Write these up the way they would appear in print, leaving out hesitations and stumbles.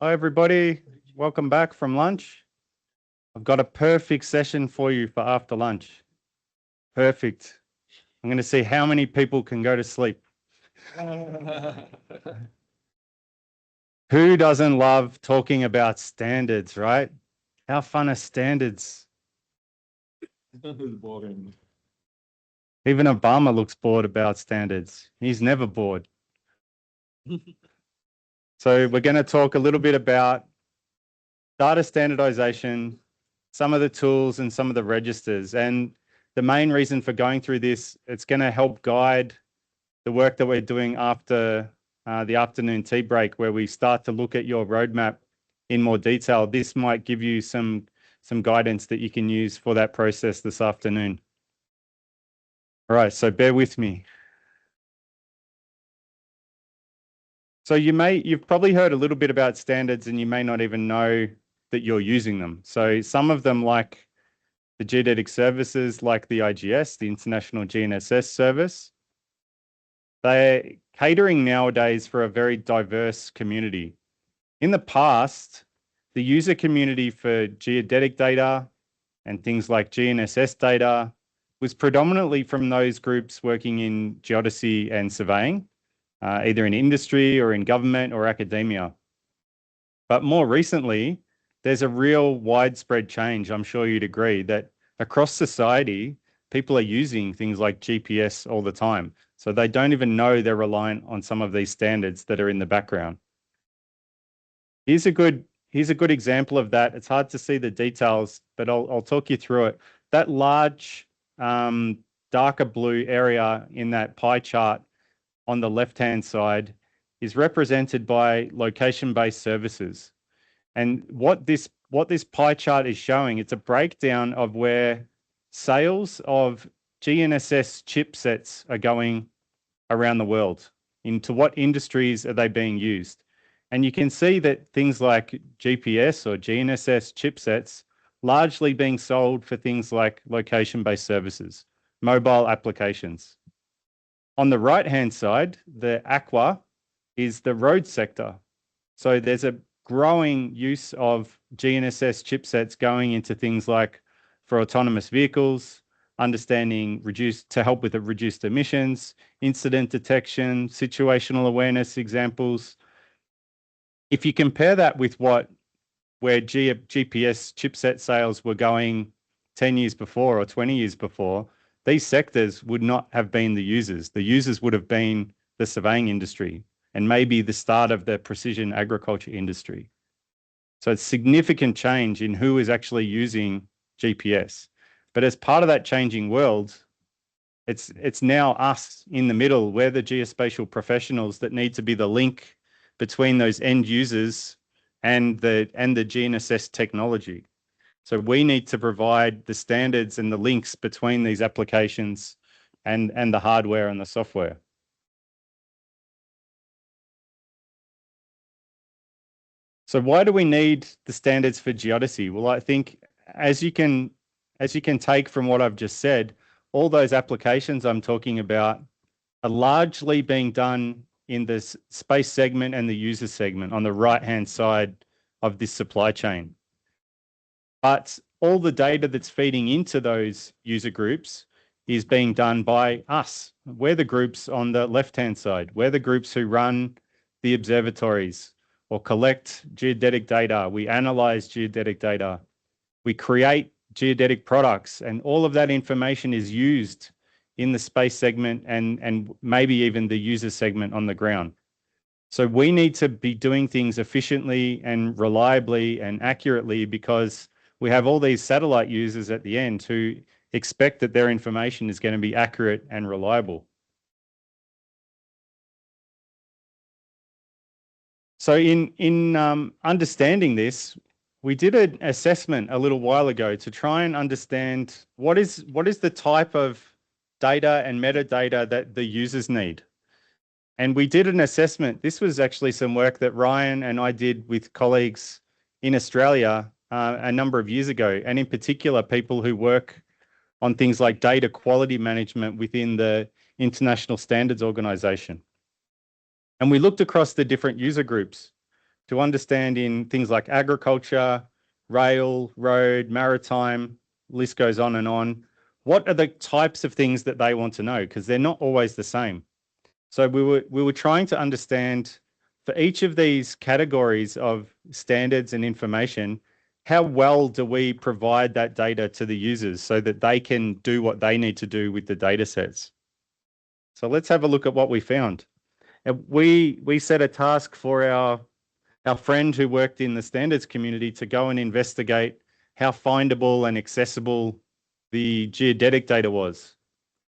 Hi, everybody. Welcome back from lunch. I've got a perfect session for you for after lunch. Perfect. I'm going to see how many people can go to sleep. Who doesn't love talking about standards, right? How fun are standards? Boring. Even Obama looks bored about standards. He's never bored. So we're going to talk a little bit about data standardization, some of the tools and some of the registers. And the main reason for going through this, it's going to help guide the work that we're doing after the afternoon tea break, where we start to look at your roadmap in more detail. This might give you some guidance that you can use for that process this afternoon. All right, so bear with me. So you've probably heard a little bit about standards and you may not even know that you're using them. So some of them, like the Geodetic services, like the IGS, the International GNSS service, they're catering nowadays for a very diverse community. In the past, the user community for geodetic data and things like GNSS data was predominantly from those groups working in geodesy and surveying, either in industry or in government or academia. But more recently, there's a real widespread change, I'm sure you'd agree, that across society, people are using things like GPS all the time. So they don't even know they're reliant on some of these standards that are in the background. Here's a good example of that. It's hard to see the details, but I'll talk you through it. That large darker blue area in that pie chart on the left-hand side is represented by location-based services. And what this pie chart is showing, it's a breakdown of where sales of GNSS chipsets are going around the world. Into what industries are they being used? And you can see that things like GPS or GNSS chipsets largely being sold for things like location-based services, mobile applications. On the right-hand side, the aqua is the road sector. So there's a growing use of GNSS chipsets going into things like for autonomous vehicles, understanding to help with the reduced emissions, incident detection, situational awareness examples. If you compare that with where GPS chipset sales were going 10 years before or 20 years before, these sectors would not have been the users. The users would have been the surveying industry and maybe the start of the precision agriculture industry. So it's significant change in who is actually using GPS. But as part of that changing world, it's now us in the middle. We're the geospatial professionals that need to be the link between those end users and the GNSS technology. So we need to provide the standards and the links between these applications and the hardware and the software. So why do we need the standards for geodesy? Well, I think as you can take from what I've just said, all those applications I'm talking about are largely being done in this space segment and the user segment on the right-hand side of this supply chain. But all the data that's feeding into those user groups is being done by us. We're the groups on the left-hand side. We're the groups who run the observatories or collect geodetic data. We analyze geodetic data. We create geodetic products, and all of that information is used in the space segment and maybe even the user segment on the ground. So we need to be doing things efficiently and reliably and accurately because we have all these satellite users at the end who expect that their information is going to be accurate and reliable. So in understanding this, we did an assessment a little while ago to try and understand what is the type of data and metadata that the users need. And we did an assessment. This was actually some work that Ryan and I did with colleagues in Australia a number of years ago, and in particular, people who work on things like data quality management within the International Standards Organization. And we looked across the different user groups. to understand in things like agriculture, rail, road, maritime, list goes on and on. What are the types of things that they want to know? Because they're not always the same. So we were trying to understand for each of these categories of standards and information, how well do we provide that data to the users so that they can do what they need to do with the data sets? So let's have a look at what we found. And we set a task for our friend who worked in the standards community to go and investigate how findable and accessible the geodetic data was.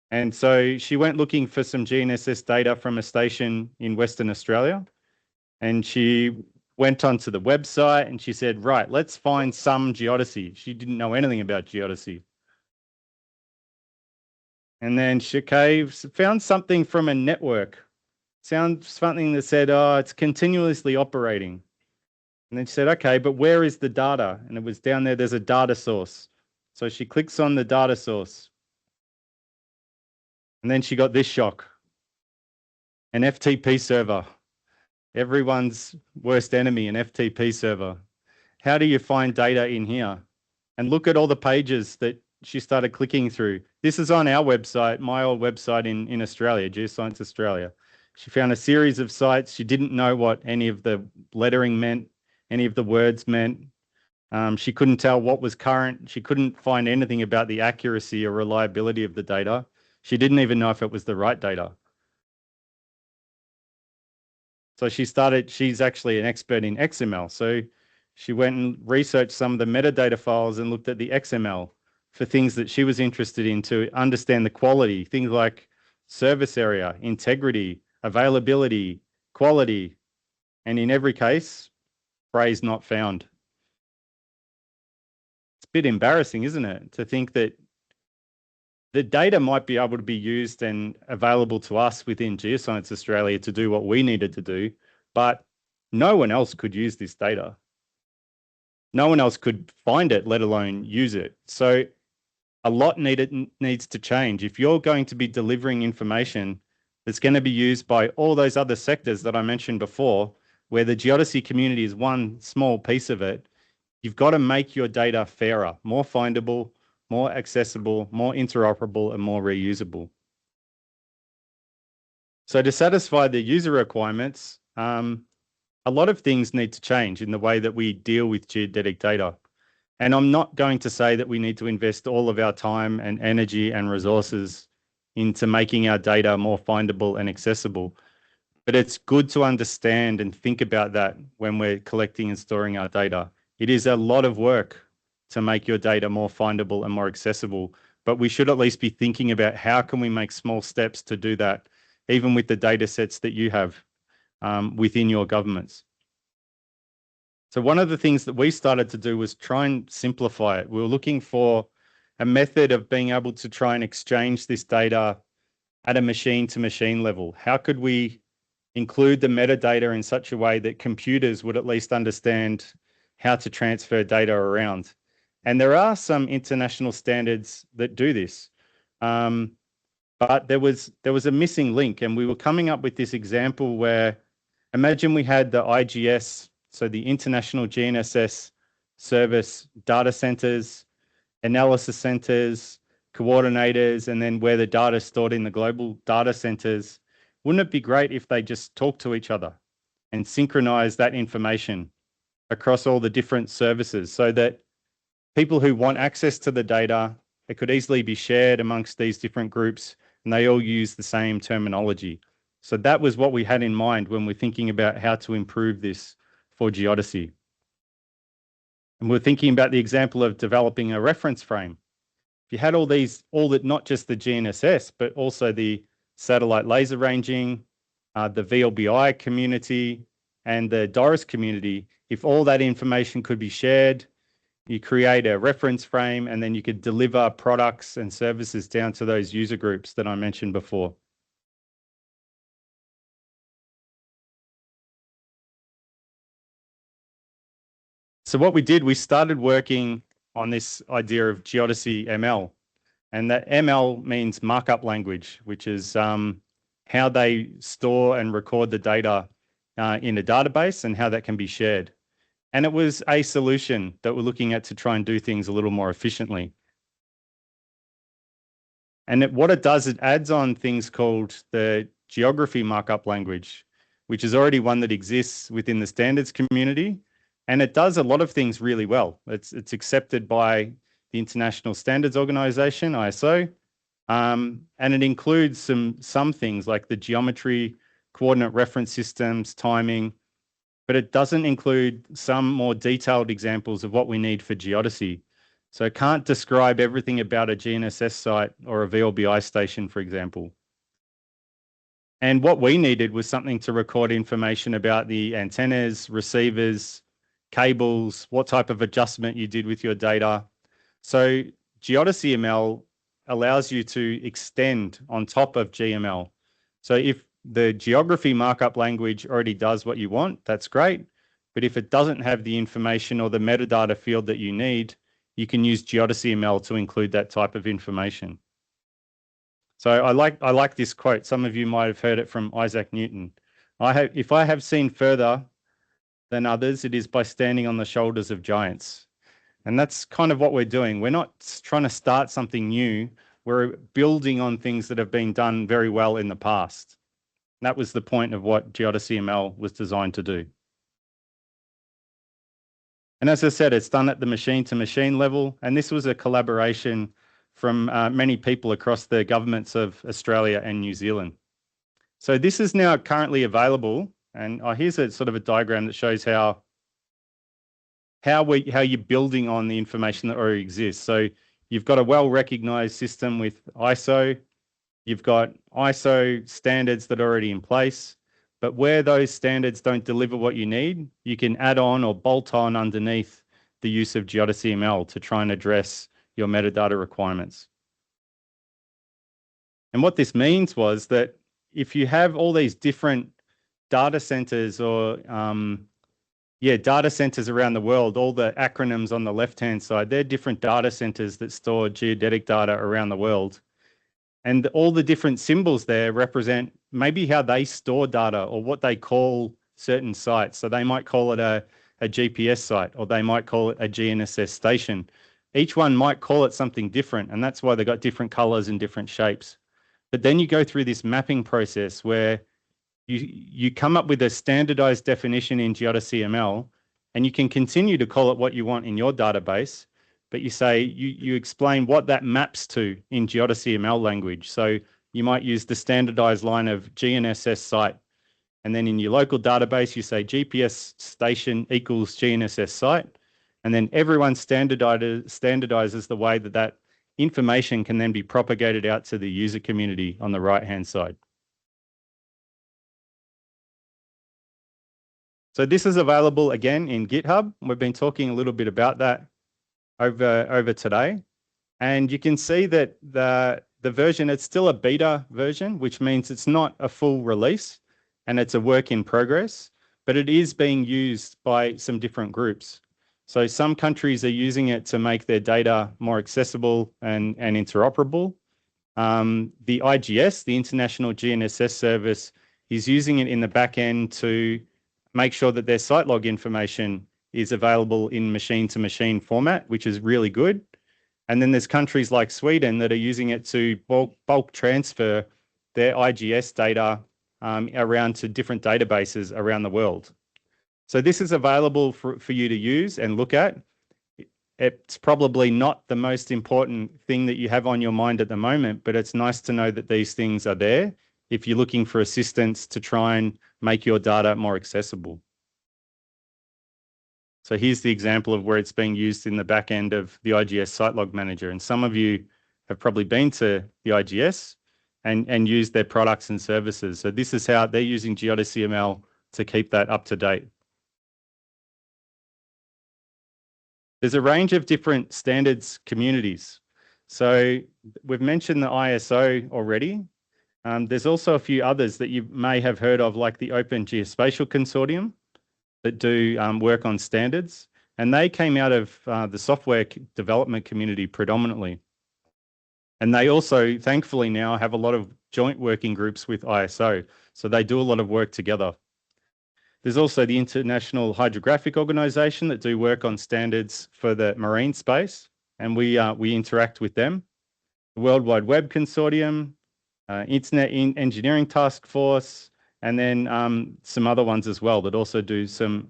And so she went looking for some GNSS data from a station in Western Australia. And she went onto the website and she said, right, let's find some geodesy. She didn't know anything about geodesy. And then she found something from a network. Found something that said, oh, it's continuously operating. And then she said, okay, but where is the data? And it was down there, there's a data source. So she clicks on the data source. And then she got this shock. An FTP server. Everyone's worst enemy, an FTP server. How do you find data in here? And look at all the pages that she started clicking through. This is on our website, my old website in Australia, Geoscience Australia. She found a series of sites. She didn't know what any of the lettering meant, any of the words meant. She couldn't tell what was current. She couldn't find anything about the accuracy or reliability of the data. She didn't even know if it was the right data. So she's actually an expert in XML. So she went and researched some of the metadata files and looked at the XML for things that she was interested in to understand the quality, things like service area, integrity, availability, quality. And in every case, phrase not found. It's a bit embarrassing, isn't it? To think that the data might be able to be used and available to us within Geoscience Australia to do what we needed to do, but no one else could use this data. No one else could find it, let alone use it. So a lot needs to change. If you're going to be delivering information that's going to be used by all those other sectors that I mentioned before, where the geodesy community is one small piece of it, you've got to make your data fairer, more findable, more accessible, more interoperable, and more reusable. So to satisfy the user requirements, a lot of things need to change in the way that we deal with geodetic data. And I'm not going to say that we need to invest all of our time and energy and resources into making our data more findable and accessible. But it's good to understand and think about that when we're collecting and storing our data. It is a lot of work to make your data more findable and more accessible, but we should at least be thinking about how can we make small steps to do that, even with the data sets that you have within your governments. So one of the things that we started to do was try and simplify it. We were looking for a method of being able to try and exchange this data at a machine-to-machine level. How could we include the metadata in such a way that computers would at least understand how to transfer data around? And there are some international standards that do this. But there was a missing link, and we were coming up with this example where imagine we had the IGS, so the International GNSS Service data centers, analysis centers, coordinators, and then where the data is stored in the global data centers. Wouldn't it be great if they just talk to each other and synchronize that information across all the different services so that people who want access to the data, it could easily be shared amongst these different groups and they all use the same terminology. So that was what we had in mind when we're thinking about how to improve this for geodesy. And we're thinking about the example of developing a reference frame. If you had not just the GNSS, but also the satellite laser ranging, the VLBI community, and the DORIS community, if all that information could be shared, you create a reference frame, and then you could deliver products and services down to those user groups that I mentioned before. So what we did, we started working on this idea of Geodesy ML. And that ML means markup language, which is how they store and record the data in a database and how that can be shared. And it was a solution that we're looking at to try and do things a little more efficiently. And what it does, it adds on things called the geography markup language, which is already one that exists within the standards community. And it does a lot of things really well. It's accepted by the International Standards Organization, ISO, and it includes some things like the geometry, coordinate reference systems, timing, but it doesn't include some more detailed examples of what we need for geodesy. So it can't describe everything about a GNSS site or a VLBI station, for example. And what we needed was something to record information about the antennas, receivers, cables, what type of adjustment you did with your data. So Geodesy ML allows you to extend on top of GML. So if the geography markup language already does what you want, that's great. But if it doesn't have the information or the metadata field that you need, you can use Geodesy ML to include that type of information. So I like this quote. Some of you might have heard it from Isaac Newton. If I have seen further than others, it is by standing on the shoulders of giants. And that's kind of what we're doing. We're not trying to start something new. We're building on things that have been done very well in the past. That was the point of what Geodesy ML was designed to do. And as I said, it's done at the machine-to-machine level. And this was a collaboration from many people across the governments of Australia and New Zealand. So this is now currently available. And here's a sort of a diagram that shows how you're building on the information that already exists. So you've got a well-recognized system with ISO. You've got ISO standards that are already in place. But where those standards don't deliver what you need, you can add on or bolt on underneath the use of Geodesy ML to try and address your metadata requirements. And what this means was that if you have all these different data centers or data centers around the world, all the acronyms on the left-hand side, they're different data centers that store geodetic data around the world. And all the different symbols there represent maybe how they store data or what they call certain sites. So they might call it a GPS site, or they might call it a GNSS station. Each one might call it something different, and that's why they got different colors and different shapes. But then you go through this mapping process where you come up with a standardized definition in Geodesy ML, and you can continue to call it what you want in your database, but you say, you explain what that maps to in Geodesy ML language. So you might use the standardized line of GNSS site. And then in your local database, you say GPS station equals GNSS site. And then everyone standardizes the way that that information can then be propagated out to the user community on the right-hand side. So this is available again in GitHub. We've been talking a little bit about that over today. And you can see that the version, it's still a beta version, which means it's not a full release and it's a work in progress, but it is being used by some different groups. So some countries are using it to make their data more accessible and interoperable. The IGS, the International GNSS Service, is using it in the back end to make sure that their site log information is available in machine-to-machine format, which is really good. And then there's countries like Sweden that are using it to bulk transfer their IGS data around to different databases around the world. So this is available for you to use and look at. It's probably not the most important thing that you have on your mind at the moment, but it's nice to know that these things are there if you're looking for assistance to try and make your data more accessible. So here's the example of where it's being used in the back end of the IGS Site Log Manager. And some of you have probably been to the IGS and used their products and services. So this is how they're using Geodesy ML to keep that up to date. There's a range of different standards communities. So we've mentioned the ISO already. There's also a few others that you may have heard of, like the Open Geospatial Consortium, that do work on standards. And they came out of the software development community predominantly. And they also, thankfully now, have a lot of joint working groups with ISO. So they do a lot of work together. There's also the International Hydrographic Organization that do work on standards for the marine space, and we interact with them. The World Wide Web Consortium, Internet Engineering Task Force, and then some other ones as well that also do some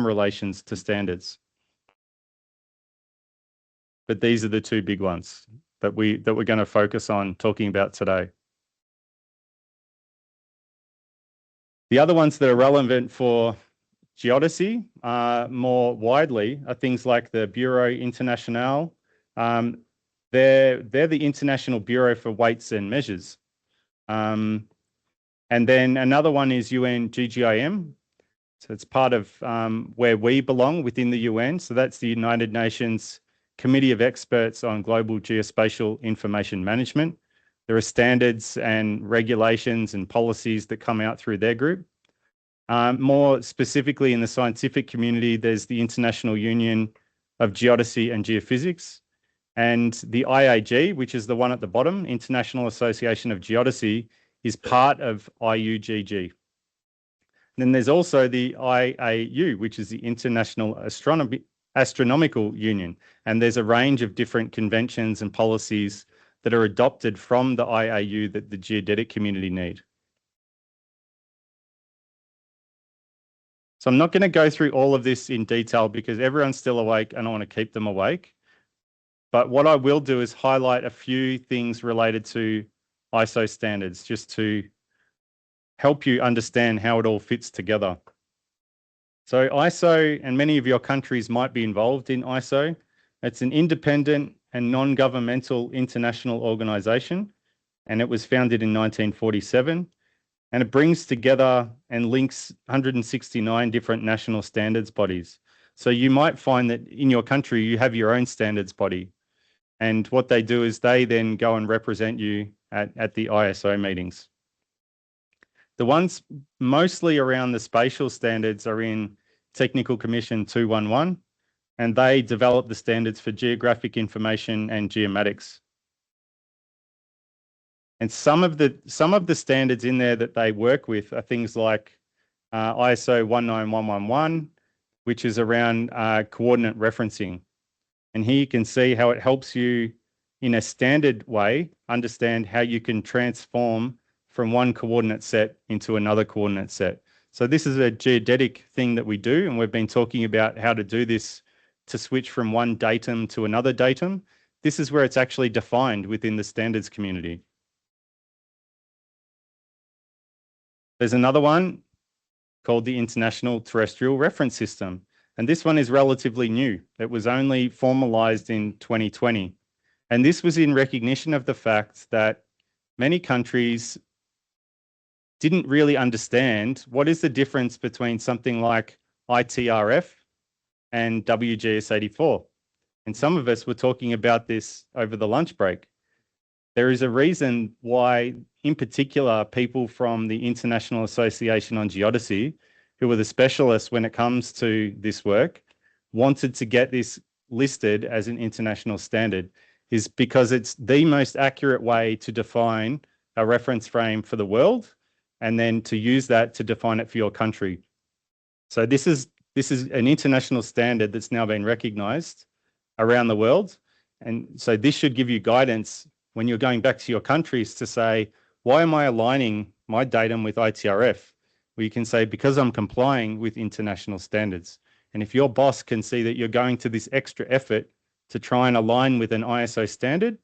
relations to standards. But these are the two big ones that we're going to focus on talking about today. The other ones that are relevant for geodesy more widely are things like the Bureau International. They're the International Bureau for Weights and Measures. And then another one is UN-GGCE. So it's part of where we belong within the UN. So that's the United Nations Committee of Experts on Global Geospatial Information Management. There are standards and regulations and policies that come out through their group. More specifically in the scientific community, there's the International Union of Geodesy and Geophysics, and the IAG, which is the one at the bottom, International Association of Geodesy, is part of IUGG. Then there's also the IAU, which is the International Astronomical Union, and there's a range of different conventions and policies that are adopted from the IAU that the geodetic community need. So I'm not going to go through all of this in detail because everyone's still awake and I want to keep them awake. But what I will do is highlight a few things related to ISO standards just to help you understand how it all fits together. So ISO, and many of your countries might be involved in ISO. It's an independent and non-governmental international organization, and it was founded in 1947. And it brings together and links 169 different national standards bodies. So you might find that in your country, you have your own standards body. And what they do is they then go and represent you at the ISO meetings. The ones mostly around the spatial standards are in Technical Commission 211, and they develop the standards for geographic information and geomatics. And some of the standards in there that they work with are things like ISO 19111, which is around coordinate referencing. And here you can see how it helps you in a standard way understand how you can transform from one coordinate set into another coordinate set. So this is a geodetic thing that we do, and we've been talking about how to do this to switch from one datum to another datum. This is where it's actually defined within the standards community. There's another one called the International Terrestrial Reference System, and this one is relatively new. It was only formalized in 2020, and this was in recognition of the fact that many countries didn't really understand what is the difference between something like ITRF and WGS84. And some of us were talking about this over the lunch break. There is a reason why, in particular, people from the International Association on Geodesy, who are the specialists when it comes to this work, wanted to get this listed as an international standard, is because it's the most accurate way to define a reference frame for the world, and then to use that to define it for your country. So this is an international standard that's now been recognized around the world. And so this should give you guidance when you're going back to your countries to say, why am I aligning my datum with ITRF? Well, you can say, because I'm complying with international standards. And if your boss can see that you're going to this extra effort to try and align with an ISO standard,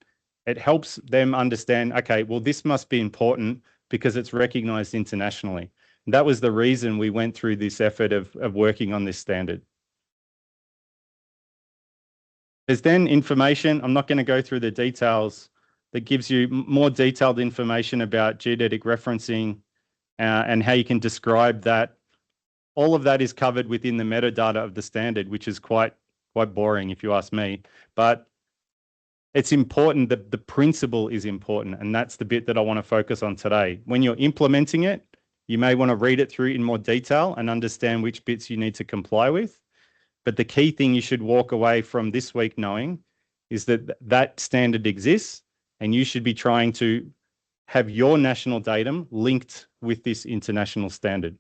it helps them understand, okay, well, this must be important because it's recognized internationally. And that was the reason we went through this effort of working on this standard. There's then information, I'm not going to go through the details, that gives you more detailed information about geodetic referencing and how you can describe that. All of that is covered within the metadata of the standard, which is quite boring if you ask me. But it's important that the principle is important, and that's the bit that I want to focus on today. When you're implementing it, you may want to read it through in more detail and understand which bits you need to comply with. But the key thing you should walk away from this week knowing is that that standard exists, and you should be trying to have your national datum linked with this international standard.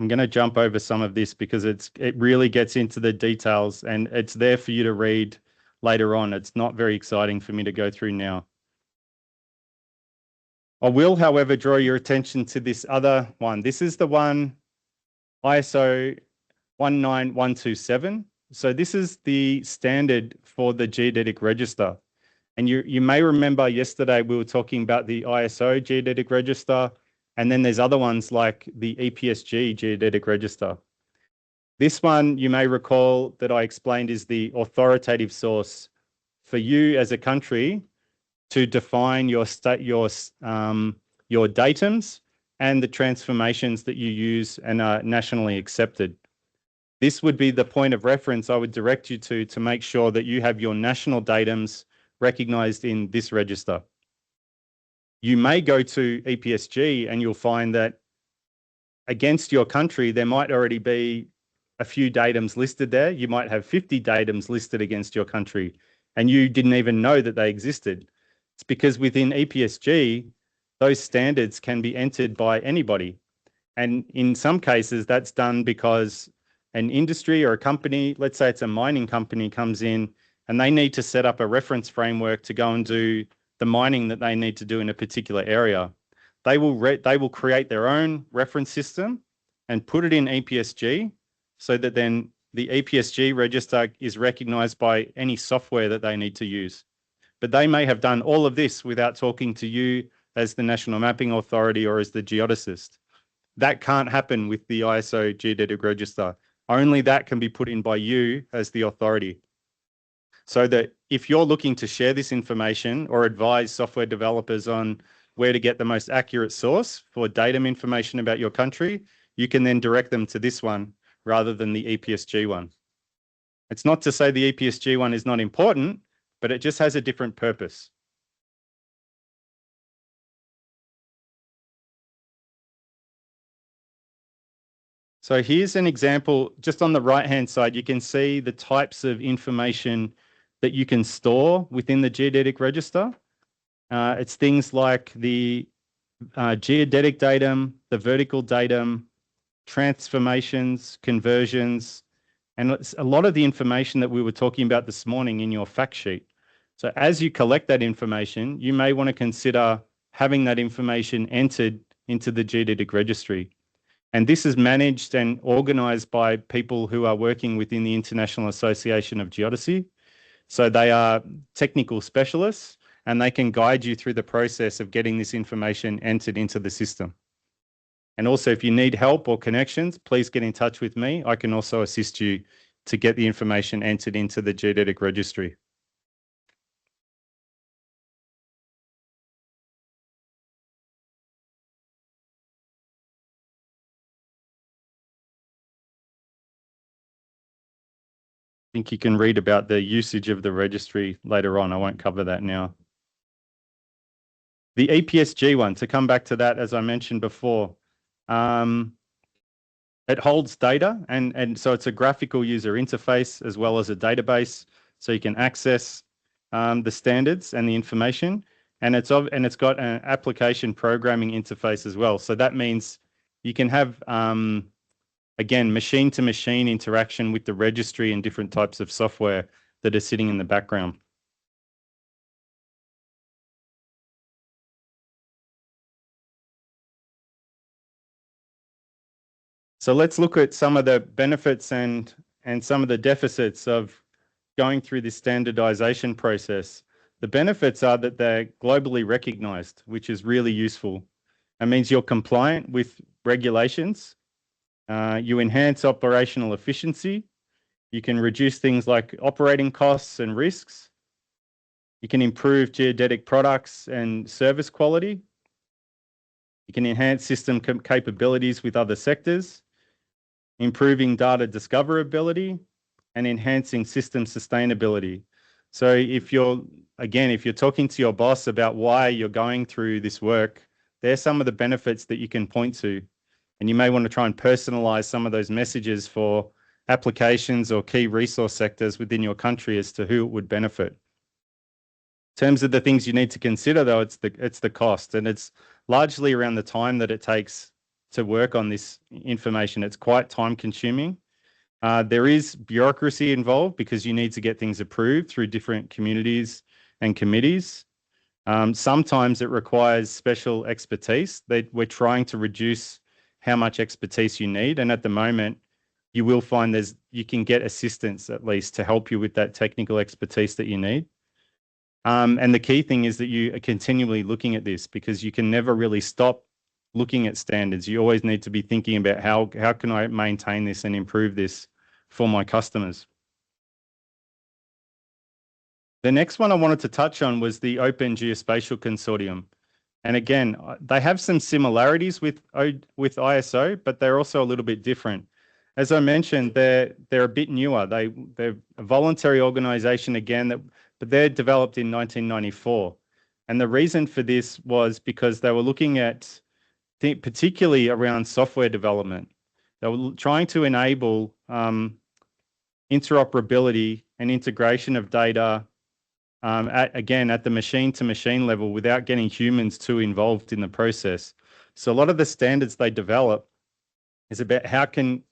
I'm going to jump over some of this because it really gets into the details and it's there for you to read later on. It's not very exciting for me to go through now. I will, however, draw your attention to this other one. This is the one ISO 19127. So this is the standard for the Geodetic Register. And you may remember yesterday we were talking about the ISO Geodetic Register, and then there's other ones like the EPSG Geodetic Register. This one, you may recall that I explained, is the authoritative source for you as a country to define your datums and the transformations that you use and are nationally accepted. This would be the point of reference I would direct you to make sure that you have your national datums recognized in this register. You may go to EPSG and you'll find that against your country, there might already be a few datums listed there. You might have 50 datums listed against your country and you didn't even know that they existed. It's because within EPSG, those standards can be entered by anybody. And in some cases, that's done because an industry or a company, let's say it's a mining company, comes in and they need to set up a reference framework to go and do the mining that they need to do in a particular area. They will create their own reference system and put it in EPSG so that then the EPSG register is recognized by any software that they need to use. But they may have done all of this without talking to you as the National Mapping Authority or as the geodesist. That can't happen with the ISO Geodetic Register. Only that can be put in by you as the authority. So that if you're looking to share this information or advise software developers on where to get the most accurate source for datum information about your country, you can then direct them to this one rather than the EPSG one. It's not to say the EPSG one is not important, but it just has a different purpose. So here's an example, just on the right-hand side, you can see the types of information that you can store within the Geodetic Register. It's things like the geodetic datum, the vertical datum, transformations, conversions, and it's a lot of the information that we were talking about this morning in your fact sheet. So as you collect that information, you may want to consider having that information entered into the Geodetic Registry. And this is managed and organized by people who are working within the International Association of Geodesy. So they are technical specialists and they can guide you through the process of getting this information entered into the system. And also, if you need help or connections, please get in touch with me. I can also assist you to get the information entered into the Geodetic Registry. I think you can read about the usage of the registry later on. I won't cover that now. The EPSG one, to come back to that, as I mentioned before, it holds data, and so it's a graphical user interface as well as a database, so you can access the standards and the information, and it's got an application programming interface as well. So that means you can have again machine-to-machine interaction with the registry and different types of software that are sitting in the background. So let's look at some of the benefits and some of the deficits of going through this standardization process. The benefits are that they're globally recognized, which is really useful. That means you're compliant with regulations. You enhance operational efficiency. You can reduce things like operating costs and risks. You can improve geodetic products and service quality. You can enhance system capabilities with other sectors, improving data discoverability, and enhancing system sustainability. So if you're talking to your boss about why you're going through this work, there's some of the benefits that you can point to. And you may want to try and personalize some of those messages for applications or key resource sectors within your country as to who it would benefit. In terms of the things you need to consider, though, it's the cost, and it's largely around the time that it takes to work on this information. It's quite time consuming. There is bureaucracy involved because you need to get things approved through different communities and committees. Sometimes it requires special expertise. We're trying to reduce how much expertise you need. And at the moment, you will find you can get assistance at least to help you with that technical expertise that you need. And the key thing is that you are continually looking at this because you can never really stop looking at standards. You always need to be thinking about how can I maintain this and improve this for my customers. The next one I wanted to touch on was the Open Geospatial Consortium. And again, they have some similarities with ISO, but they're also a little bit different. As I mentioned, they're a bit newer. They're a voluntary organization again, but they're developed in 1994. And the reason for this was because they were looking at, particularly around software development. They were trying to enable interoperability and integration of data, again, at the machine-to-machine level without getting humans too involved in the process. So a lot of the standards they develop is about how can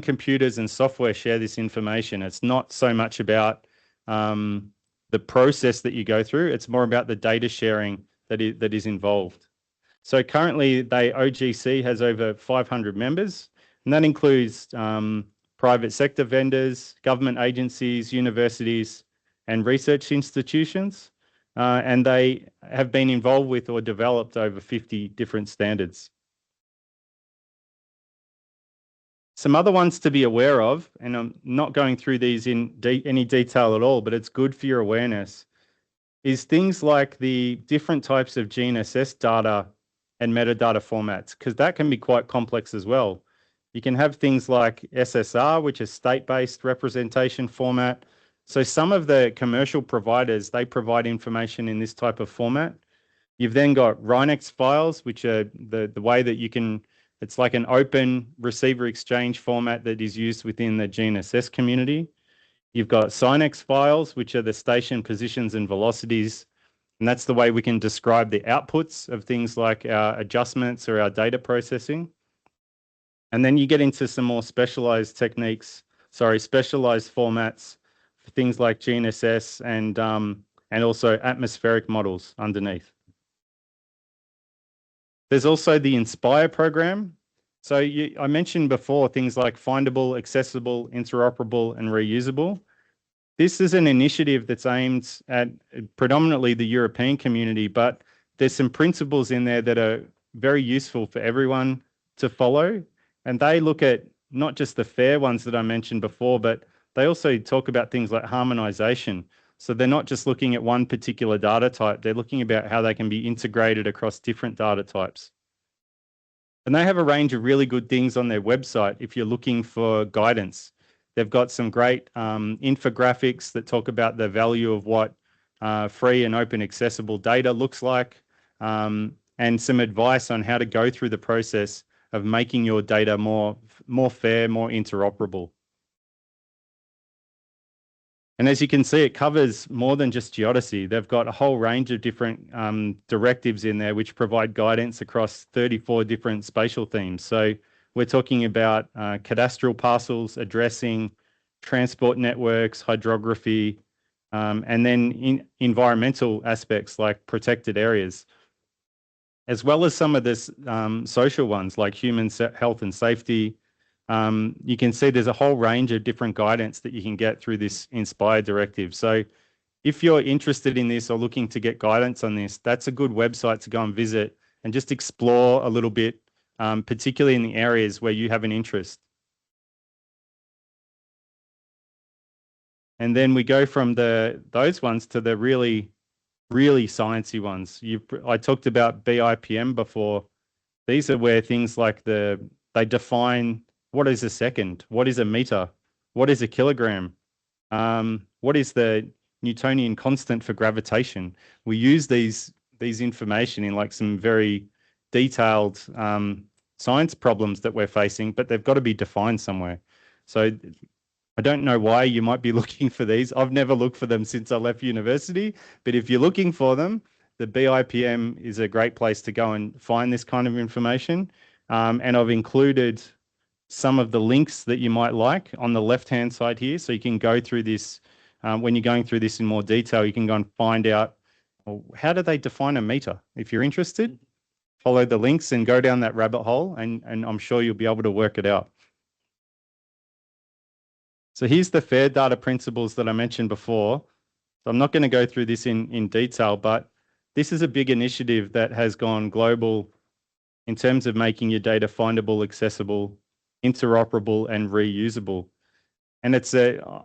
computers and software share this information. It's not so much about the process that you go through. It's more about the data sharing that is involved. So currently, OGC has over 500 members, and that includes private sector vendors, government agencies, universities, and research institutions. And they have been involved with or developed over 50 different standards. Some other ones to be aware of, and I'm not going through these in any detail at all, but it's good for your awareness, is things like the different types of GNSS data and metadata formats, because that can be quite complex as well. You can have things like SSR, which is state-based representation format. So some of the commercial providers, they provide information in this type of format. You've then got RINEX files, which are the way that you can, it's like an open receiver exchange format that is used within the GNSS community. You've got SINEX files, which are the station positions and velocities. And that's the way we can describe the outputs of things like our adjustments or our data processing. And then you get into some more specialized specialized formats for things like GNSS and also atmospheric models underneath. There's also the INSPIRE program. So I mentioned before things like findable, accessible, interoperable, and reusable. This is an initiative that's aimed at predominantly the European community, but there's some principles in there that are very useful for everyone to follow. And they look at not just the fair ones that I mentioned before, but they also talk about things like harmonization. So they're not just looking at one particular data type, they're looking about how they can be integrated across different data types. And they have a range of really good things on their website if you're looking for guidance. They've got some great infographics that talk about the value of what free and open accessible data looks like, and some advice on how to go through the process of making your data more fair, more interoperable. And as you can see, it covers more than just Geodesy. They've got a whole range of different directives in there which provide guidance across 34 different spatial themes. So we're talking about cadastral parcels, addressing, transport networks, hydrography, and then environmental aspects like protected areas, as well as some of this social ones like human health and safety. You can see there's a whole range of different guidance that you can get through this INSPIRE directive. So if you're interested in this or looking to get guidance on this, that's a good website to go and visit and just explore a little bit, particularly in the areas where you have an interest. And then we go from those ones to the really sciencey ones. I talked about BIPM before. These are where things like they define what is a second, what is a meter, what is a kilogram, what is the Newtonian constant for gravitation. We use these information in like some very detailed science problems that we're facing, but they've got to be defined somewhere. So I don't know why you might be looking for these. I've never looked for them since I left university, but if you're looking for them, the BIPM is a great place to go and find this kind of information. And I've included some of the links that you might like on the left-hand side here. So you can go through this, when you're going through this in more detail, you can go and find out, well, how do they define a meter? If you're interested, follow the links and go down that rabbit hole, and I'm sure you'll be able to work it out. So here's the FAIR data principles that I mentioned before. So I'm not going to go through this in detail, but this is a big initiative that has gone global in terms of making your data findable, accessible, interoperable, and reusable. And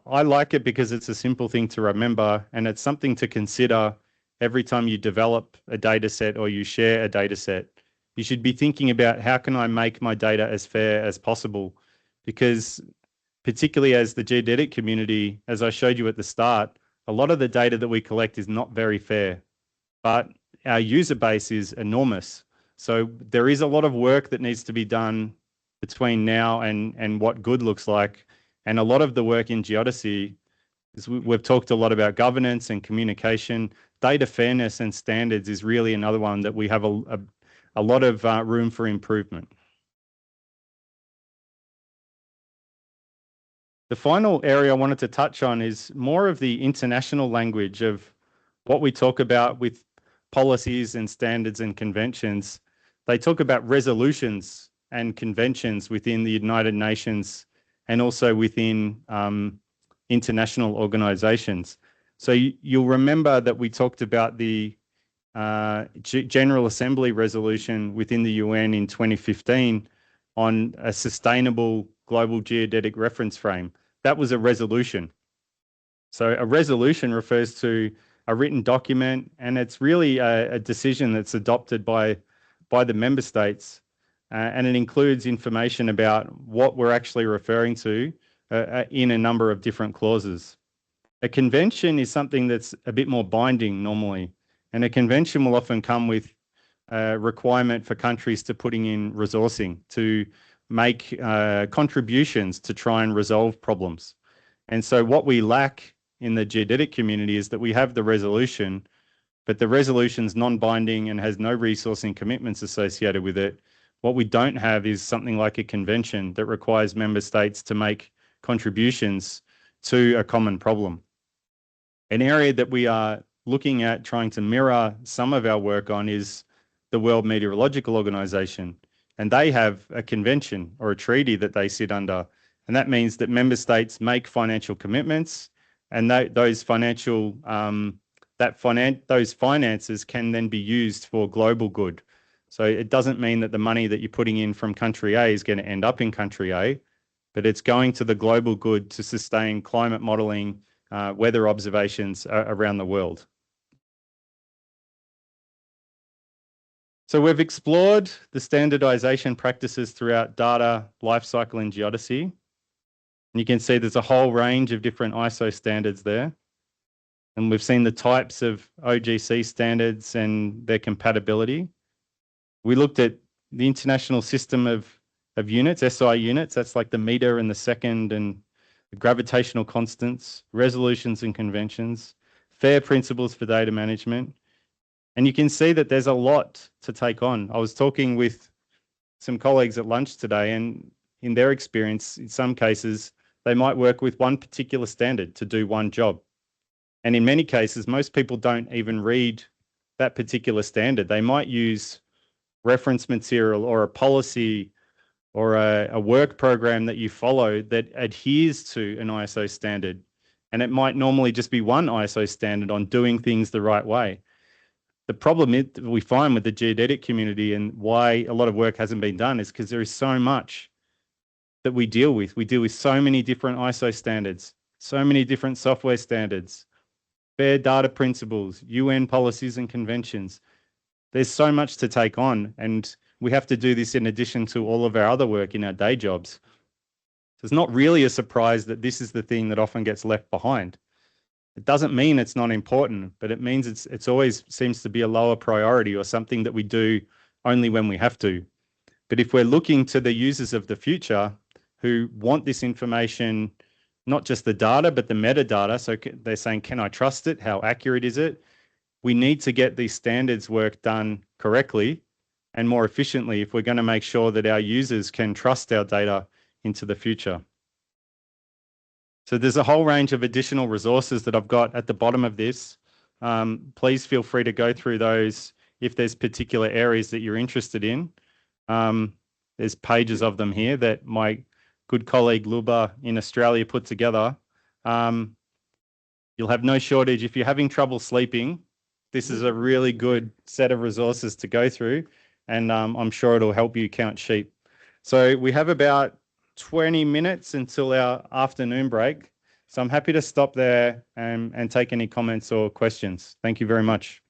I like it because it's a simple thing to remember, and it's something to consider every time you develop a data set or you share a data set. You should be thinking about, how can I make my data as fair as possible? Because particularly as the geodetic community, as I showed you at the start, a lot of the data that we collect is not very fair, but our user base is enormous. So there is a lot of work that needs to be done between now and what good looks like. And a lot of the work in Geodesy is we've talked a lot about governance and communication. Data fairness and standards is really another one that we have a lot of room for improvement. The final area I wanted to touch on is more of the international language of what we talk about with policies and standards and conventions. They talk about resolutions and conventions within the United Nations and also within international organizations. So you'll remember that we talked about the General Assembly resolution within the UN in 2015 on a sustainable global geodetic reference frame. That was a resolution. So a resolution refers to a written document, and it's really a decision that's adopted by the member states, and it includes information about what we're actually referring to in a number of different clauses. A convention is something that's a bit more binding normally, and a convention will often come with a requirement for countries to putting in resourcing to make contributions to try and resolve problems. And so what we lack in the geodetic community is that we have the resolution, but the resolution's non-binding and has no resourcing commitments associated with it. What we don't have is something like a convention that requires member states to make contributions to a common problem. An area that we are looking at trying to mirror some of our work on is the World Meteorological Organization. And they have a convention or a treaty that they sit under. And that means that member states make financial commitments, and those finances can then be used for global good. So it doesn't mean that the money that you're putting in from country A is going to end up in country A, but it's going to the global good to sustain climate modeling, weather observations around the world. So we've explored the standardization practices throughout data lifecycle in Geodesy. And you can see there's a whole range of different ISO standards there. And we've seen the types of OGC standards and their compatibility. We looked at the international system of units, SI units. That's like the meter and the second, and the gravitational constants, resolutions and conventions, FAIR principles for data management. And you can see that there's a lot to take on. I was talking with some colleagues at lunch today, and in their experience, in some cases, they might work with one particular standard to do one job. And in many cases, most people don't even read that particular standard. They might use reference material or a policy or a work program that you follow that adheres to an ISO standard. And it might normally just be one ISO standard on doing things the right way. The problem we find with the geodetic community and why a lot of work hasn't been done is because there is so much that we deal with. We deal with so many different ISO standards, so many different software standards, FAIR data principles, UN policies and conventions. There's so much to take on, and we have to do this in addition to all of our other work in our day jobs. So it's not really a surprise that this is the thing that often gets left behind. It doesn't mean it's not important, but it means it's always seems to be a lower priority or something that we do only when we have to. But if we're looking to the users of the future who want this information, not just the data, but the metadata, so they're saying, can I trust it? How accurate is it? We need to get these standards work done correctly and more efficiently if we're going to make sure that our users can trust our data into the future. So there's a whole range of additional resources that I've got at the bottom of this. Please feel free to go through those if there's particular areas that you're interested in. There's pages of them here that my good colleague Luba in Australia put together. You'll have no shortage. If you're having trouble sleeping, this is a really good set of resources to go through, and I'm sure it'll help you count sheep. So we have about 20 minutes until our afternoon break. So I'm happy to stop there and take any comments or questions. Thank you very much.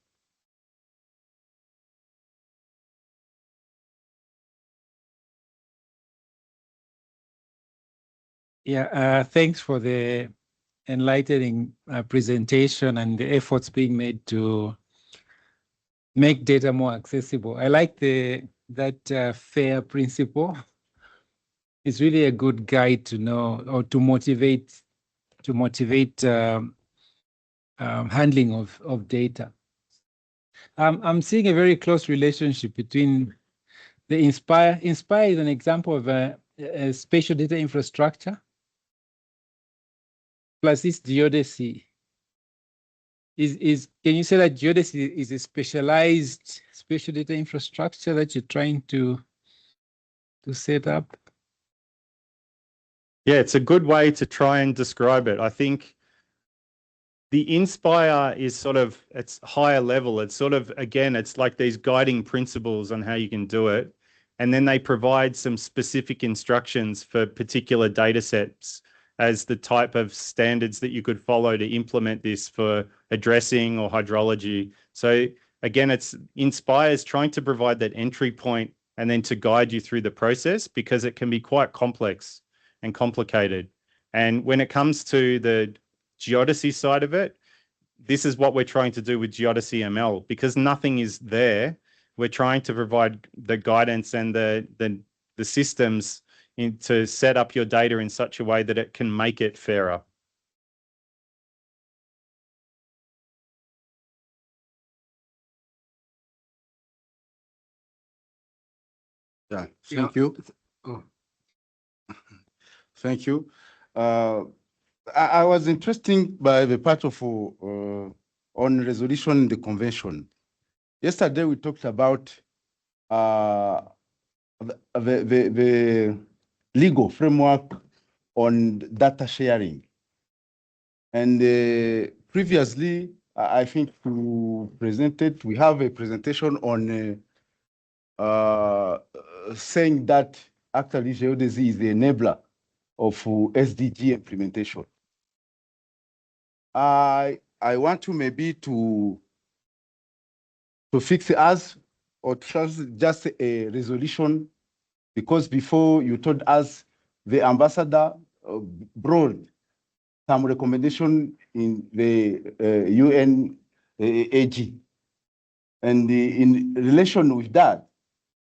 Yeah, thanks for the enlightening presentation and the efforts being made to make data more accessible. I like that FAIR principle. It's really a good guide to know or to motivate handling of data. I'm seeing a very close relationship between the Inspire. Inspire is an example of a spatial data infrastructure plus this Geodesy. Can you say that Geodesy is a specialized spatial data infrastructure that you're trying to set up? Yeah, it's a good way to try and describe it. I think the Inspire is sort of, it's higher level. It's sort of, again, it's like these guiding principles on how you can do it. And then they provide some specific instructions for particular data sets as the type of standards that you could follow to implement this for addressing or hydrology. So again, it's Inspire's trying to provide that entry point and then to guide you through the process, because it can be quite complex and complicated. And when it comes to the Geodesy side of it, this is what we're trying to do with Geodesy ML, because nothing is there. We're trying to provide the guidance and the systems to set up your data in such a way that it can make it fairer. Yeah, thank you. Oh. Thank you. I was interested by the part of on resolution in the convention. Yesterday we talked about the legal framework on data sharing, and previously I think we have a presentation on saying that actually Geodesy is the enabler of SDG implementation. I want to maybe to fix us or just a resolution, because before you told us the ambassador brought some recommendation in the UN-AG. And in relation with that,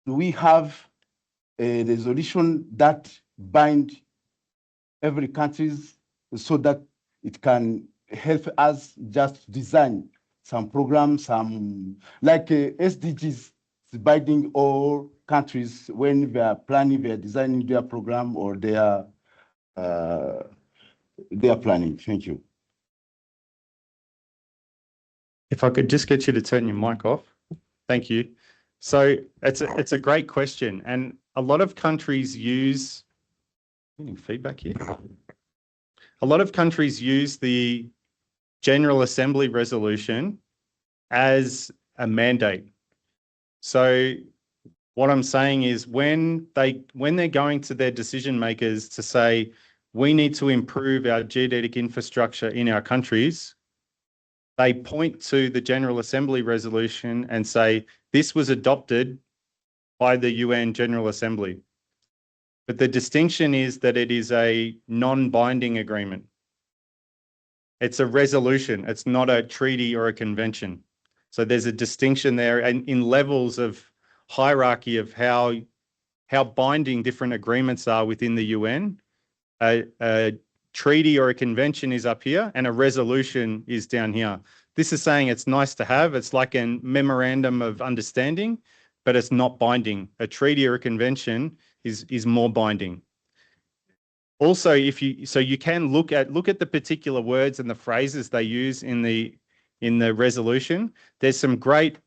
do we have a resolution that bind every country so that it can help us just design some programs, some like SDGs binding all countries when they are planning, they are designing their program or their planning. Thank you. If I could just get you to turn your mic off. Thank you. So it's a great question, and a lot of countries use, getting feedback here. A lot of countries use the General Assembly resolution as a mandate. So what I'm saying is when they're going to their decision makers to say, we need to improve our geodetic infrastructure in our countries, they point to the General Assembly resolution and say, this was adopted by the UN General Assembly. But the distinction is that it is a non-binding agreement. It's a resolution. It's not a treaty or a convention. So there's a distinction there, and in levels of hierarchy of how binding different agreements are within the UN. A treaty or a convention is up here and a resolution is down here. This is saying it's nice to have. It's like a memorandum of understanding, but it's not binding. A treaty or a convention is more binding. Also, you can look at the particular words and the phrases they use in the resolution. There's some great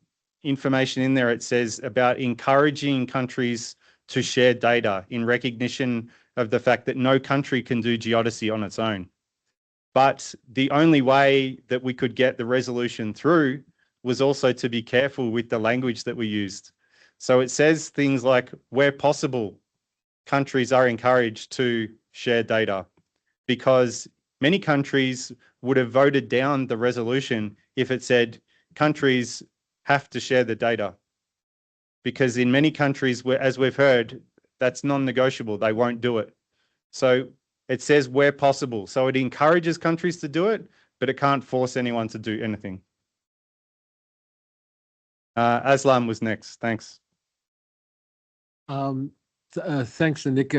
information in there. It says about encouraging countries to share data in recognition of the fact that no country can do geodesy on its own. But the only way that we could get the resolution through was also to be careful with the language that we used. So it says things like, where possible, countries are encouraged to share data, because many countries would have voted down the resolution if it said countries have to share the data. Because in many countries, as we've heard, that's non-negotiable. They won't do it. So it says where possible. So it encourages countries to do it, but it can't force anyone to do anything. Aslam was next. Thanks. Thanks, Nick.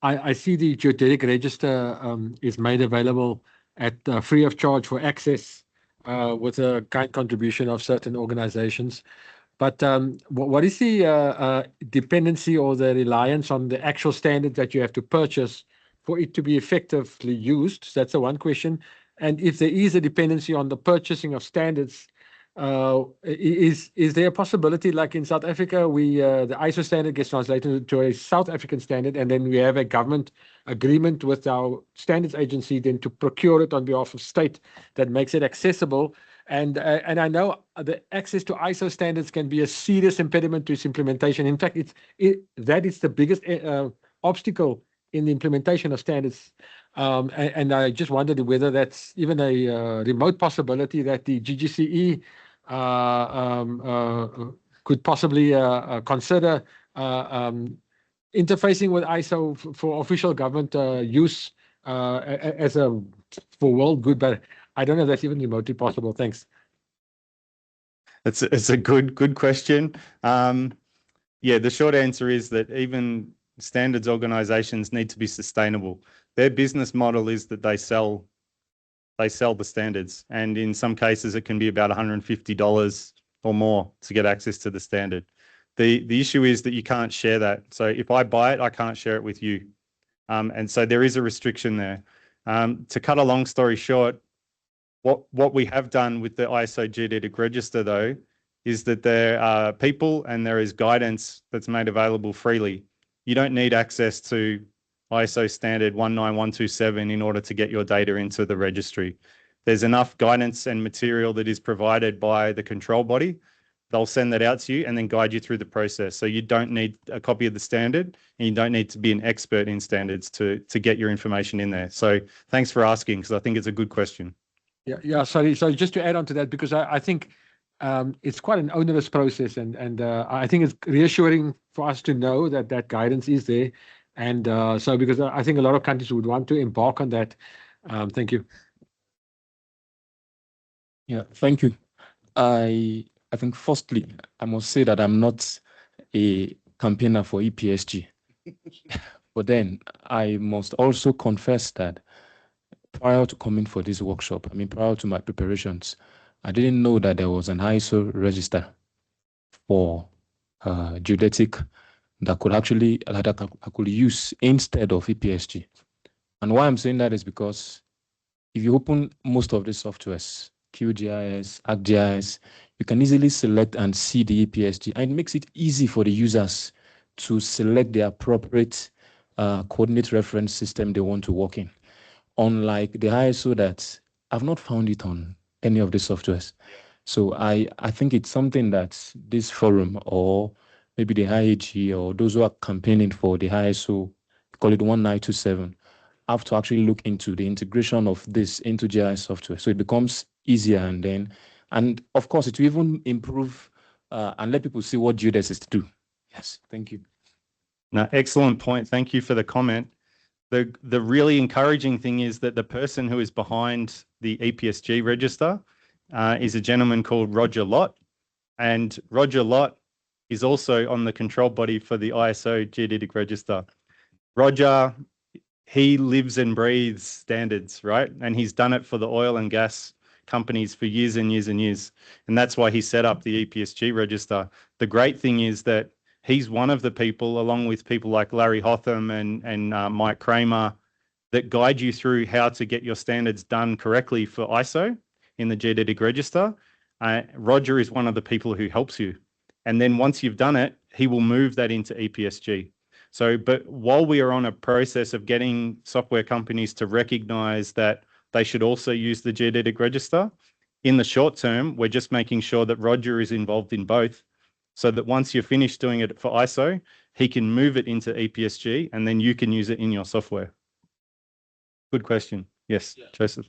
I see the Geodetic register is made available at free of charge for access with a kind contribution of certain organizations. But what is the dependency or the reliance on the actual standard that you have to purchase for it to be effectively used? That's the one question. And if there is a dependency on the purchasing of standards, is there a possibility, like in South Africa, the ISO standard gets translated to a South African standard, and then we have a government agreement with our standards agency then to procure it on behalf of state that makes it accessible. And I know the access to ISO standards can be a serious impediment to its implementation. In fact, that is the biggest obstacle in the implementation of standards. And I just wondered whether that's even a remote possibility that the GGCE could possibly consider interfacing with ISO for official government use for world good, but I don't know if that's even remotely possible. Thanks. It's a good question. Yeah, the short answer is that even standards organizations need to be sustainable. Their business model is that they sell the standards, and in some cases it can be about $150 or more to get access to the standard. The issue is that you can't share that. So if I buy it, I can't share it with you. And so there is a restriction there. To cut a long story short, what we have done with the ISO Geodetic register, though, is that there are people and there is guidance that's made available freely. You don't need access to ISO standard 19127 in order to get your data into the registry. There's enough guidance and material that is provided by the control body. They'll send that out to you and then guide you through the process. So you don't need a copy of the standard, and you don't need to be an expert in standards to get your information in there. So thanks for asking, because I think it's a good question. Yeah. Sorry, just to add on to that, because I think it's quite an onerous process, and I think it's reassuring for us to know that guidance is there. And so because I think a lot of countries would want to embark on that. Thank you. Yeah, thank you. I think firstly, I must say that I'm not a campaigner for EPSG. But then I must also confess that prior to coming for this workshop, prior to my preparations, I didn't know that there was an ISO register for Geodetic that I could use instead of EPSG. And why I'm saying that is because if you open most of the softwares, QGIS, ArcGIS, you can easily select and see the EPSG, and it makes it easy for the users to select the appropriate coordinate reference system they want to work in. Unlike the ISO that I've not found it on any of the softwares. So I think it's something that this forum or maybe the IAG or those who are campaigning for the ISO, call it 1927, have to actually look into the integration of this into GIS software. So it becomes easier, and of course it will even improve and let people see what Geodesy is to do. Yes, thank you. No, excellent point. Thank you for the comment. The really encouraging thing is that the person who is behind the EPSG register is a gentleman called Roger Lott, and Roger Lott is also on the control body for the ISO Geodetic register. Roger, he lives and breathes standards, right? And he's done it for the oil and gas companies for years and years and years. And that's why he set up the EPSG register. The great thing is that he's one of the people, along with people like Larry Hotham and Mike Kramer, that guide you through how to get your standards done correctly for ISO in the Geodetic register. Roger is one of the people who helps you. And then once you've done it, he will move that into EPSG. So, but while we are on a process of getting software companies to recognize that they should also use the Geodetic register, in the short term, we're just making sure that Roger is involved in both, so that once you're finished doing it for ISO, he can move it into EPSG and then you can use it in your software. Good question. Yes, Joseph.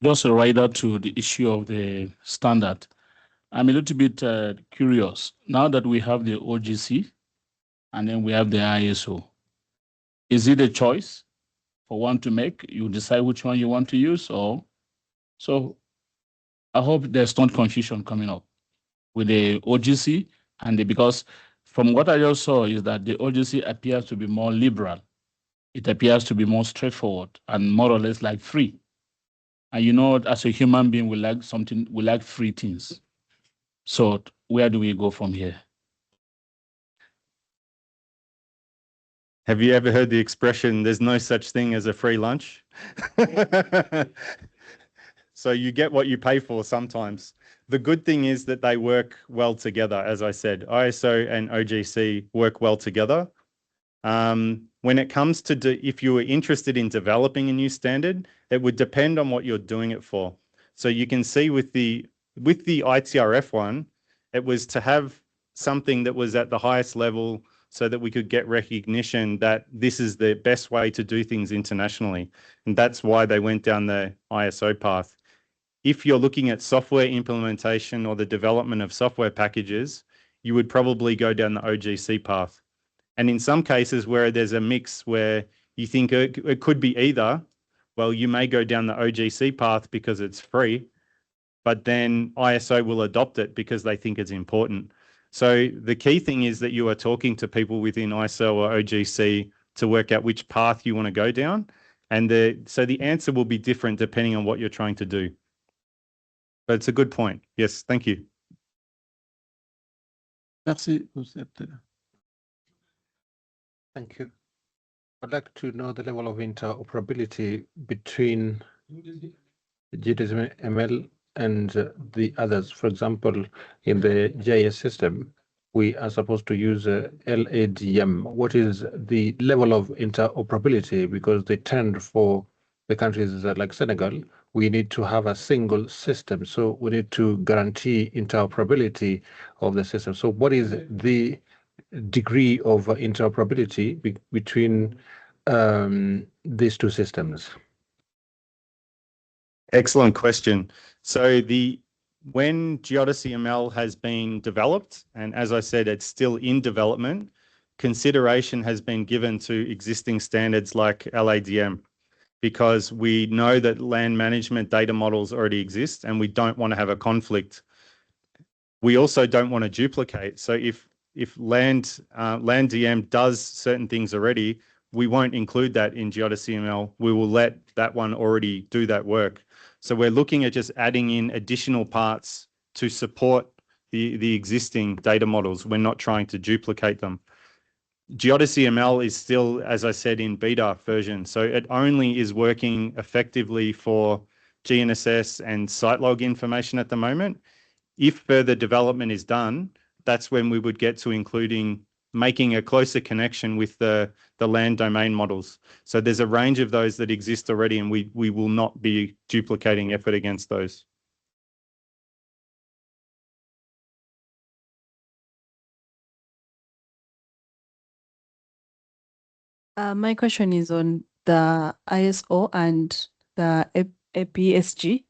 Just a rider to the issue of the standard. I'm a little bit curious. Now that we have the OGC and then we have the ISO, is it a choice for one to make? You decide which one you want to use, or so? I hope there's not confusion coming up with the OGC because from what I just saw is that the OGC appears to be more liberal. It appears to be more straightforward and more or less like free. And you know, as a human being, we like free things. So where do we go from here? Have you ever heard the expression, there's no such thing as a free lunch? So you get what you pay for sometimes. The good thing is that they work well together. As I said, ISO and OGC work well together. When it comes to if you were interested in developing a new standard, it would depend on what you're doing it for. So you can see with the ITRF one, it was to have something that was at the highest level so that we could get recognition that this is the best way to do things internationally. And that's why they went down the ISO path. If you're looking at software implementation or the development of software packages, you would probably go down the OGC path. And in some cases where there's a mix where you think it could be either, well, you may go down the OGC path because it's free, but then ISO will adopt it because they think it's important. So the key thing is that you are talking to people within ISO or OGC to work out which path you want to go down. And so the answer will be different depending on what you're trying to do. But it's a good point. Yes, thank you. Merci. Thank you. I'd like to know the level of interoperability between Geodesy ML and the others. For example, in the GIS system, we are supposed to use LADM. What is the level of interoperability? Because the trend for the countries like Senegal, we need to have a single system. So we need to guarantee interoperability of the system. So what is the degree of interoperability between these two systems? Excellent question. So when Geodesy ML has been developed, and as I said, it's still in development, consideration has been given to existing standards like LADM, because we know that land management data models already exist and we don't want to have a conflict. We also don't want to duplicate. So if LandDM does certain things already, we won't include that in Geodesy ML. We will let that one already do that work. So we're looking at just adding in additional parts to support the existing data models. We're not trying to duplicate them. Geodesy ML is still, as I said, in beta version. So it only is working effectively for GNSS and site log information at the moment. If further development is done, that's when we would get to making a closer connection with the land domain models. So there's a range of those that exist already, and we will not be duplicating effort against those. My question is on the ISO and the EPSG.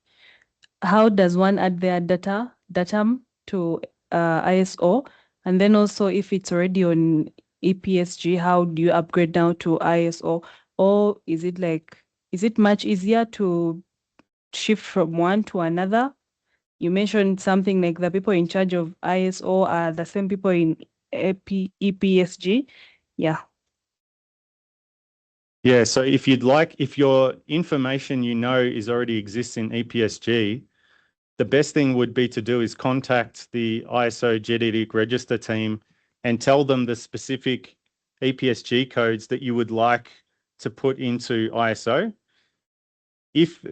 How does one add their datum to ISO? And then also, if it's already on EPSG, how do you upgrade now to ISO? Or is it much easier to shift from one to another? You mentioned something like the people in charge of ISO are the same people in EPSG. Yeah. Yeah, so if you'd like, if your information you know is already exists in EPSG, the best thing would be to do is contact the ISO Geodetic Register team and tell them the specific EPSG codes that you would like to put into ISO.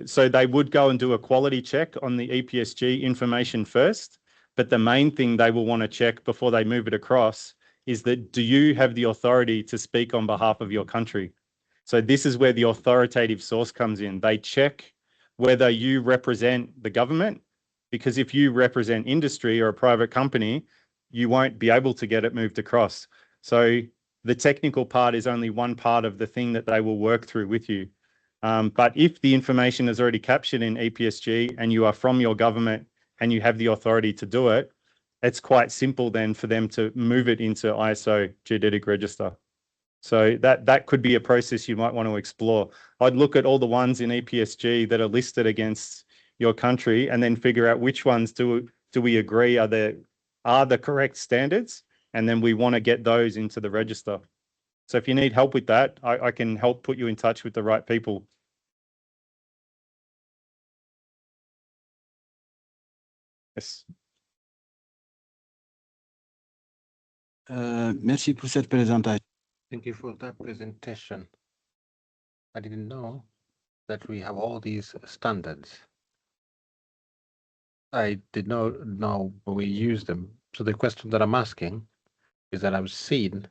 So they would go and do a quality check on the EPSG information first, but the main thing they will want to check before they move it across is that, do you have the authority to speak on behalf of your country? So this is where the authoritative source comes in. They check whether you represent the government, because if you represent industry or a private company, you won't be able to get it moved across. So the technical part is only one part of the thing that they will work through with you. But if the information is already captured in EPSG and you are from your government and you have the authority to do it, it's quite simple then for them to move it into ISO Geodetic Register. So that could be a process you might want to explore. I'd look at all the ones in EPSG that are listed against your country and then figure out which ones do we agree are the correct standards, and then we want to get those into the register. So if you need help with that, I can help put you in touch with the right people. Yes. Merci pour cette présentation. Thank you for that presentation. I didn't know that we have all these standards. I did not know we use them. So the question that I'm asking is that I've seen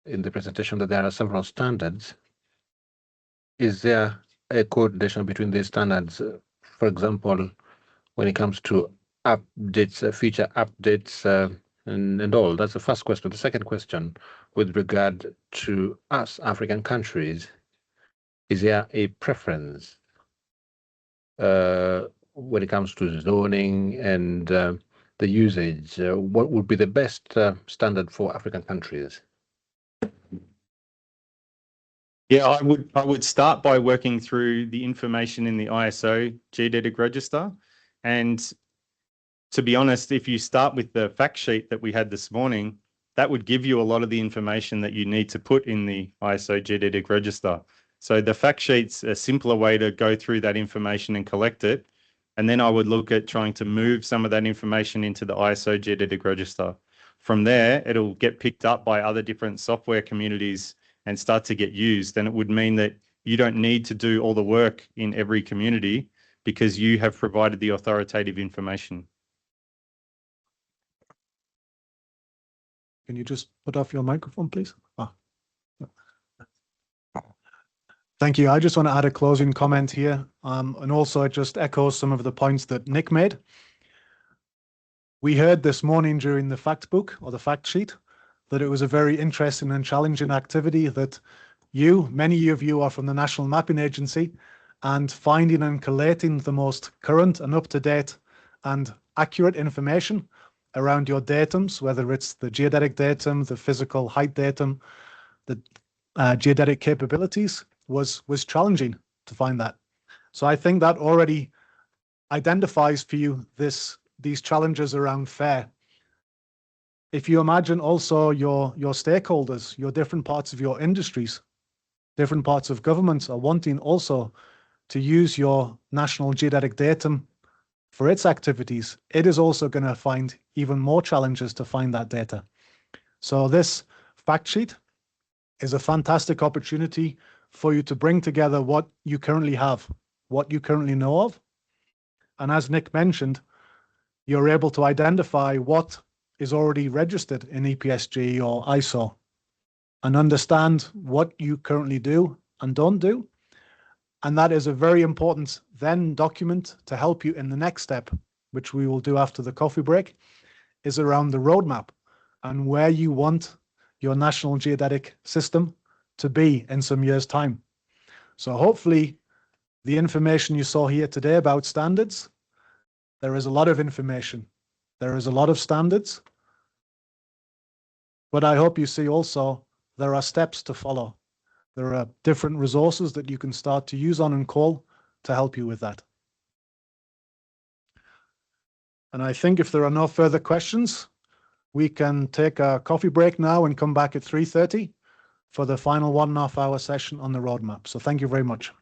in the presentation that there are several standards. Is there a coordination between these standards? For example, when it comes to updates, feature updates, and all? That's the first question. The second question, with regard to us African countries, is there a preference when it comes to zoning and the usage? What would be the best standard for African countries? Yeah, I would start by working through the information in the ISO Geodetic Register. And to be honest, if you start with the fact sheet that we had this morning, that would give you a lot of the information that you need to put in the ISO Geodetic Register. So the fact sheet's a simpler way to go through that information and collect it. And then I would look at trying to move some of that information into the ISO Geodetic Register. From there, it'll get picked up by other different software communities and start to get used. And it would mean that you don't need to do all the work in every community because you have provided the authoritative information. Can you just put off your microphone, please? Thank you. I just want to add a closing comment here, and also it just echoes some of the points that Nick made. We heard this morning during the fact book or the fact sheet that it was a very interesting and challenging activity that many of you are from the National Mapping Agency, and finding and collating the most current and up-to-date and accurate information around your datums, whether it's the geodetic datum, the physical height datum, the geodetic capabilities, was challenging to find that. So I think that already identifies for you these challenges around FAIR. If you imagine also your stakeholders, your different parts of your industries, different parts of governments are wanting also to use your national geodetic datum for its activities, it is also going to find even more challenges to find that data. So this fact sheet is a fantastic opportunity for you to bring together what you currently have, what you currently know of. And as Nick mentioned, you're able to identify what is already registered in EPSG or ISO and understand what you currently do and don't do. And that is a very important then document to help you in the next step, which we will do after the coffee break, is around the roadmap and where you want your national geodetic system to be in some years' time. So hopefully the information you saw here today about standards, there is a lot of information. There is a lot of standards. But I hope you see also there are steps to follow. There are different resources that you can start to use on and call to help you with that. And I think if there are no further questions, we can take a coffee break now and come back at 3:30. for the final 1.5 hour session on the roadmap. So thank you very much.